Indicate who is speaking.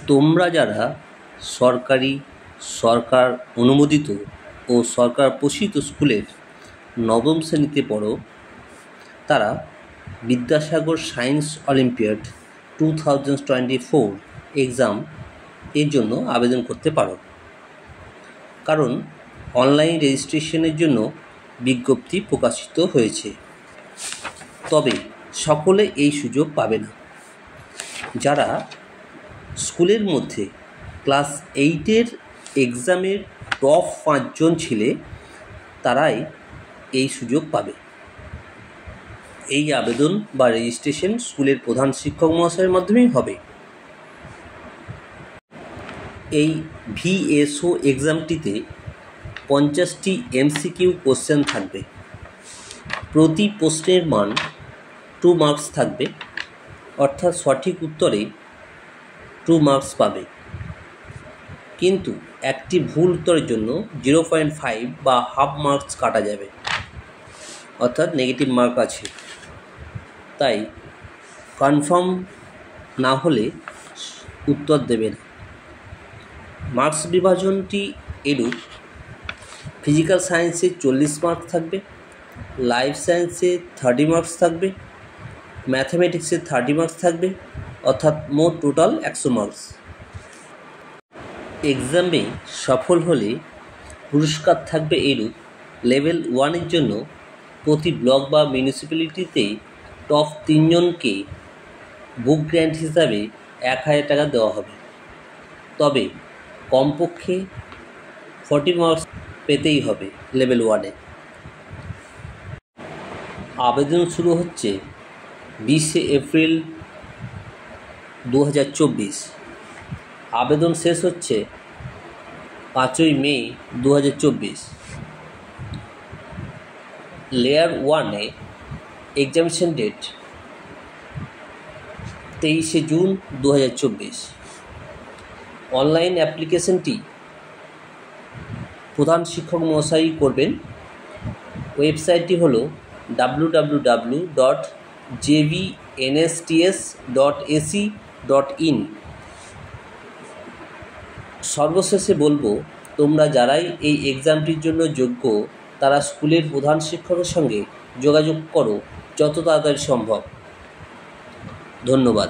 Speaker 1: তোমরা যারা সরকার অনুমোদিত ও সরকার পোষিত স্কুলের নবম শ্রেণীতে পড়ো, তারা বিদ্যাসাগর সায়েন্স অলিম্পিয়াড 2024 এক্সাম এর জন্য আবেদন করতে পারো। কারণ অনলাইন রেজিস্ট্রেশনের জন্য বিজ্ঞপ্তি প্রকাশিত হয়েছে। তবে সকলে এই সুযোগ পাবে না। যারা স্কুলের মধ্যে ক্লাস 8-এর এক্সামের টপ 5 জন ছিলে, তারাই এই সুযোগ পাবে। এই আবেদন বা রেজিস্ট্রেশন স্কুলের প্রধান শিক্ষক মহাশয়ের মাধ্যমেই হবে। এই VSO এক্সামটিতে 50টি MCQ কোশ্চেন থাকবে। প্রতি প্রশ্নের মান 2 মার্কস থাকবে, অর্থাৎ সঠিক উত্তরে 2 মার্কস পাবে। কিন্তু একটি ভুল উত্তরের জন্য 0.5 বা হাফ মার্কস কাটা যাবে, অর্থাৎ নেগেটিভ মার্ক আছে। তাই কনফার্ম না হলে উত্তর দেবে না। মার্কস বিভাজনটি এরূপ: ফিজিক্যাল সায়েন্সে 40 মার্কস থাকবে, লাইফ সায়েন্সে 30 মার্কস থাকবে, ম্যাথামেটিক্সে 30 মার্কস থাকবে, অর্থাৎ মোট টোটাল 100 মার্কস। এক্সামে সফল হলে পুরস্কার থাকবে এরূপ: লেভেল 1-এর জন্য প্রতি ব্লক বা মিউনিসিপ্যালিটিতে টপ 3 জনকে বুক গ্র্যান্ট হিসাবে 1000 টাকা দেওয়া হবে। তবে কমপক্ষে 40 মার্কস পেতেই হবে লেভেল 1-এ। আবেদন শুরু হচ্ছে 20 এপ্রিল 2024। আবেদন শেষ হচ্ছে 5 মে 2024। লেয়ার 1-এ এক্সামিনেশন ডেট 23 জুন 2024। অনলাইন অ্যাপ্লিকেশনটি প্রধান শিক্ষক মহাশয় করবেন। ওয়েবসাইটটি হলো www.jvnsts.ac.in। সর্বশেষে বলবো, তোমরা যারাই এই এক্সামটির জন্য যোগ্য, তারা স্কুলের প্রধান শিক্ষকের সঙ্গে যোগাযোগ করো যত তাড়াতাড়ি সম্ভব। ধন্যবাদ।